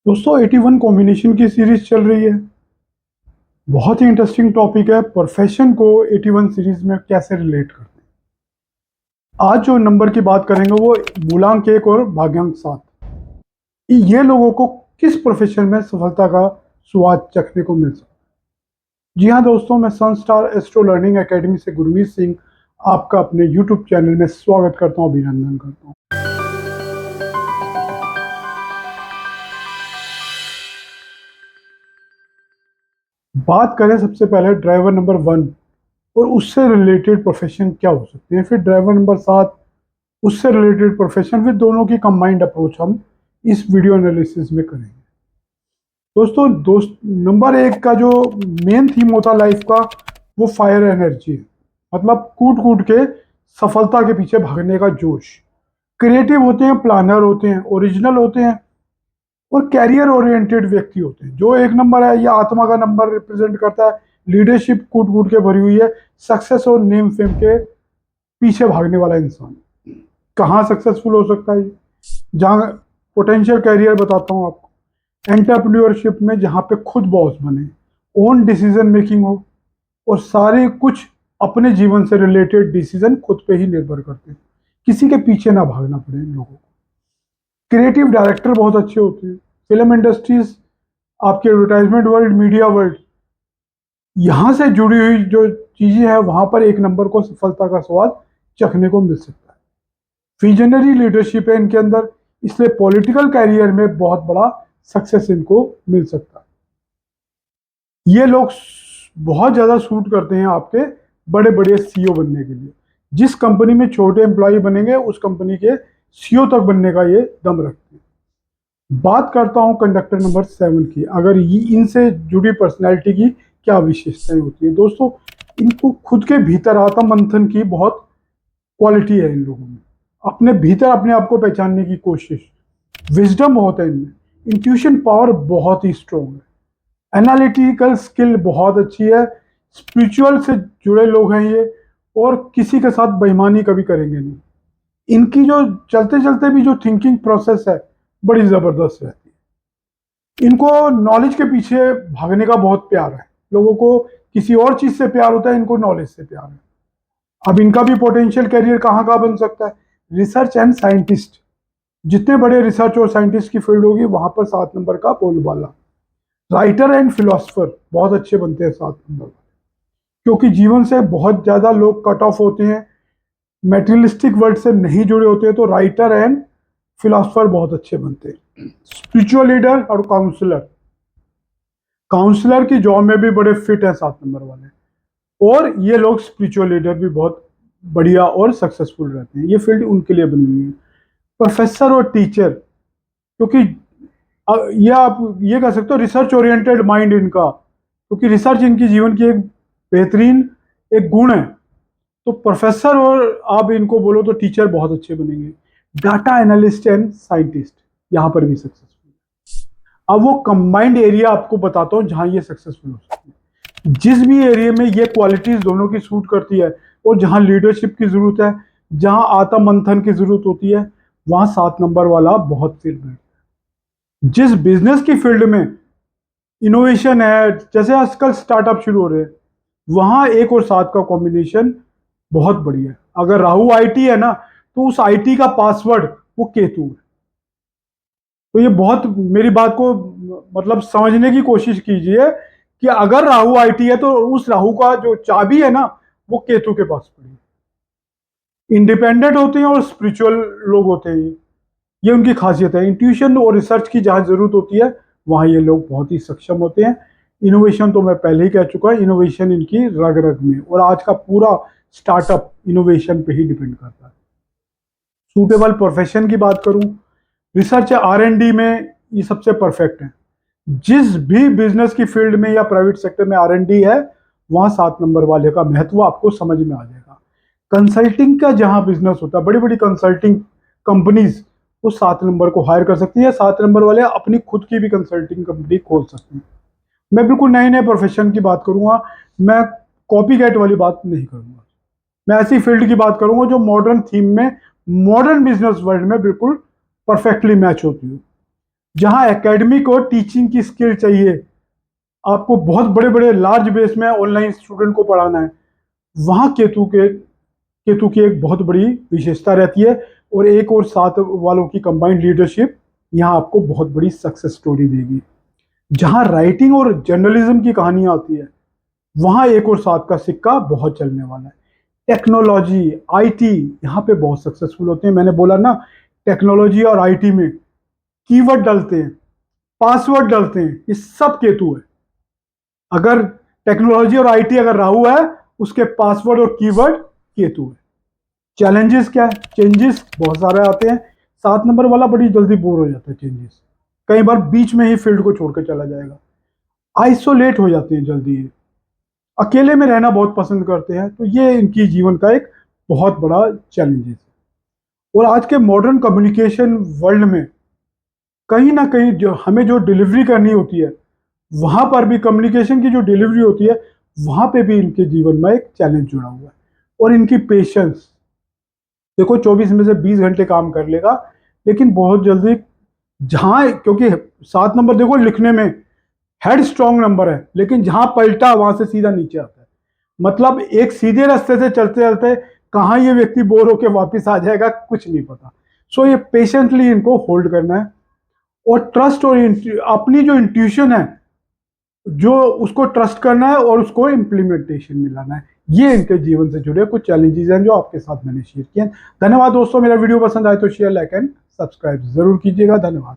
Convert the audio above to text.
दोस्तों 81 कॉम्बिनेशन की सीरीज चल रही है। बहुत ही इंटरेस्टिंग टॉपिक है, प्रोफेशन को 81 सीरीज में कैसे रिलेट करते हैं। आज जो नंबर की बात करेंगे वो मूलांक 1 और भाग्यांक 7। ये लोगों को किस प्रोफेशन में सफलता का स्वाद चखने को मिल सकता है। जी हाँ दोस्तों, मैं सनस्टार एस्ट्रो लर्निंग एकेडमी से गुरमीत सिंह आपका अपने यूट्यूब चैनल में स्वागत करता हूँ, अभिनंदन करता हूँ। बात करें सबसे पहले ड्राइवर नंबर 1 और उससे रिलेटेड प्रोफेशन क्या हो सकते हैं, फिर ड्राइवर नंबर 7 उससे रिलेटेड प्रोफेशन, फिर दोनों की कंबाइंड अप्रोच हम इस वीडियो एनालिसिस में करेंगे। दोस्त नंबर 1 का जो मेन थीम होता है लाइफ का, वो फायर एनर्जी है। मतलब कूट कूट के सफलता के पीछे भागने का जोश। क्रिएटिव होते हैं, प्लानर होते हैं, ओरिजिनल होते हैं और कैरियर ओरिएंटेड व्यक्ति होते हैं। जो एक नंबर है, ये आत्मा का नंबर रिप्रेजेंट करता है। लीडरशिप कूट कूट के भरी हुई है। सक्सेस और नेम फेम के पीछे भागने वाला इंसान कहाँ सक्सेसफुल हो सकता है? जहाँ पोटेंशियल कैरियर बताता हूँ आपको, एंटरप्रेन्योरशिप में, जहाँ पे खुद बॉस बने, ओन डिसीजन मेकिंग हो और सारे कुछ अपने जीवन से रिलेटेड डिसीजन खुद पे ही निर्भर करते हैं, किसी के पीछे ना भागना पड़े इन लोगों को। क्रिएटिव डायरेक्टर बहुत अच्छे होते हैं। फिल्म इंडस्ट्रीज, आपके एडवर्टाइजमेंट वर्ल्ड, मीडिया वर्ल्ड, यहाँ से जुड़ी हुई जो चीजें हैं वहां पर एक नंबर को सफलता का स्वाद चखने को मिल सकता है। विजनरी लीडरशिप है इनके अंदर, इसलिए पॉलिटिकल कैरियर में बहुत बड़ा सक्सेस इनको मिल सकता है। ये लोग बहुत ज्यादा सूट करते हैं आपके बड़े बड़े सीईओ बनने के लिए। जिस कंपनी में छोटे एम्प्लॉय बनेंगे उस कंपनी के सीईओ तक बनने का ये दम रखते हैं। बात करता हूं कंडक्टर नंबर 7 की। अगर ये इनसे जुड़ी पर्सनैलिटी की क्या विशेषताएं होती है दोस्तों, इनको खुद के भीतर आत्म मंथन की बहुत क्वालिटी है इन लोगों में। अपने भीतर अपने आप को पहचानने की कोशिश, विजडम बहुत है इनमें, इंट्यूशन पावर बहुत ही स्ट्रॉन्ग है, एनालिटिकल स्किल बहुत अच्छी है, स्पिरिचुअल से जुड़े लोग हैं ये, और किसी के साथ बेईमानी कभी करेंगे नहीं। इनकी जो चलते चलते भी जो थिंकिंग प्रोसेस है बड़ी जबरदस्त रहती है। इनको नॉलेज के पीछे भागने का बहुत प्यार है। लोगों को किसी और चीज से प्यार होता है, इनको नॉलेज से प्यार है। अब इनका भी पोटेंशियल करियर कहाँ कहाँ बन सकता है? Research and scientist. जितने बड़े रिसर्च और साइंटिस्ट की फील्ड होगी वहां पर 7 नंबर का बोलबाला। राइटर एंड फिलोसफर बहुत अच्छे बनते हैं 7 नंबर, क्योंकि जीवन से बहुत ज्यादा लोग कट ऑफ होते हैं, मेटेरियलिस्टिक वर्ल्ड से नहीं जुड़े होते हैं, तो राइटर एंड फिलोसफर बहुत अच्छे बनते हैं। स्पिरिचुअल लीडर और काउंसलर, काउंसलर की जॉब में भी बड़े फिट है 7 नंबर वाले। और ये लोग स्पिरिचुअल लीडर भी बहुत बढ़िया और सक्सेसफुल रहते हैं। ये फील्ड उनके लिए बनी हुई है। प्रोफेसर और टीचर, क्योंकि ये आप ये कह सकते हो रिसर्च ओरिएंटेड माइंड इनका, क्योंकि रिसर्च इनकी जीवन की एक बेहतरीन एक गुण है। तो प्रोफेसर और आप इनको बोलो तो टीचर बहुत अच्छे बनेंगे। डाटा एनालिस्ट एंड साइंटिस्ट यहाँ पर भी सक्सेसफुल। अब वो कंबाइंड एरिया आपको बताता हूँ जहां ये सक्सेसफुल हो सकती है। जिस भी एरिया में ये क्वालिटीज दोनों की सूट करती है और जहां लीडरशिप की जरूरत है, जहां आत्म मंथन की जरूरत होती है, वहां 7 नंबर वाला बहुत फिर बैठता है। जिस बिजनेस की फील्ड में इनोवेशन है, जैसे आजकल स्टार्टअप शुरू हो रहे हैं, वहां 1 और 7 का कॉम्बिनेशन बहुत बढ़िया है। अगर राहु आईटी है ना, तो उस आईटी का पासवर्ड वो केतु है। तो ये बहुत, मेरी बात को मतलब समझने की कोशिश कीजिए कि अगर राहु आईटी है तो उस राहु का जो चाबी है ना, वो केतु के पास पड़ी है। इंडिपेंडेंट होते हैं और स्पिरिचुअल लोग होते हैं। ये उनकी खासियत है। इंट्यूशन और रिसर्च की जहां जरूरत होती है वहां ये लोग बहुत ही सक्षम होते हैं। इनोवेशन तो मैं पहले ही कह चुका, इनोवेशन इनकी रग रग में, और आज का पूरा स्टार्टअप इनोवेशन पे ही डिपेंड करता है। सूटेबल प्रोफेशन की बात करूं, रिसर्च आर एंड डी में ये सबसे परफेक्ट है। जिस भी बिजनेस की फील्ड में या प्राइवेट सेक्टर में आर एंड डी है, वहां 7 नंबर वाले का महत्व आपको समझ में आ जाएगा। कंसल्टिंग का जहां बिजनेस होता है, बड़ी बड़ी कंसल्टिंग कंपनीज, वो 7 नंबर को हायर कर सकती है। 7 नंबर वाले अपनी खुद की भी कंसल्टिंग कंपनी खोल सकते हैं। मैं बिल्कुल नए नए प्रोफेशन की बात करूंगा, मैं कॉपी कैट वाली बात नहीं करूंगा। मैं ऐसी फील्ड की बात करूंगा जो मॉडर्न थीम में, मॉडर्न बिजनेस वर्ल्ड में बिल्कुल परफेक्टली मैच होती है। जहां एकेडमिक और टीचिंग की स्किल चाहिए, आपको बहुत बड़े बड़े लार्ज बेस में ऑनलाइन स्टूडेंट को पढ़ाना है, वहां केतु की एक बहुत बड़ी विशेषता रहती है। और एक और साथ वालों की कंबाइंड लीडरशिप यहाँ आपको बहुत बड़ी सक्सेस स्टोरी देगी। जहां राइटिंग और जर्नलिज्म की कहानियां आती है, वहां एक और सात का सिक्का बहुत चलने वाला है। टेक्नोलॉजी, आईटी यहाँ पे बहुत सक्सेसफुल होते हैं। मैंने बोला ना, टेक्नोलॉजी और आईटी में कीवर्ड डलते हैं, पासवर्ड डलते हैं, ये सब केतु है। अगर टेक्नोलॉजी और आईटी अगर राहु है, उसके पासवर्ड और कीवर्ड केतु है। चैलेंजेस क्या है? चेंजेस बहुत सारे आते हैं। 7 नंबर वाला बड़ी जल्दी बोर हो जाता है चेंजेस, कई बार बीच में ही फील्ड को छोड़कर चला जाएगा। आइसोलेट हो जाते हैं जल्दी, अकेले में रहना बहुत पसंद करते हैं, तो ये इनकी जीवन का एक बहुत बड़ा चैलेंज है। और आज के मॉडर्न कम्युनिकेशन वर्ल्ड में कहीं ना कहीं जो हमें जो डिलीवरी करनी होती है, वहां पर भी कम्युनिकेशन की जो डिलीवरी होती है, वहां पे भी इनके जीवन में एक चैलेंज जुड़ा हुआ है। और इनकी पेशेंस, देखो 24 में से 20 घंटे काम कर लेगा, लेकिन बहुत जल्दी जहां, क्योंकि 7 नंबर देखो लिखने में हेड स्ट्रॉन्ग नंबर है, लेकिन जहां पलटा वहां से सीधा नीचे आता है। मतलब एक सीधे रास्ते से चलते चलते कहाँ ये व्यक्ति बोर होकर वापस आ जाएगा, कुछ नहीं पता। सो ये पेशेंटली इनको होल्ड करना है, और ट्रस्ट और अपनी जो इंट्यूशन है, जो उसको ट्रस्ट करना है और उसको इम्प्लीमेंटेशन में लाना है। ये इनके जीवन से जुड़े कुछ चैलेंजेस हैं जो आपके साथ मैंने शेयर किए। धन्यवाद दोस्तों, मेरा वीडियो पसंद आए तो शेयर, लाइक एंड सब्सक्राइब जरूर कीजिएगा। धन्यवाद।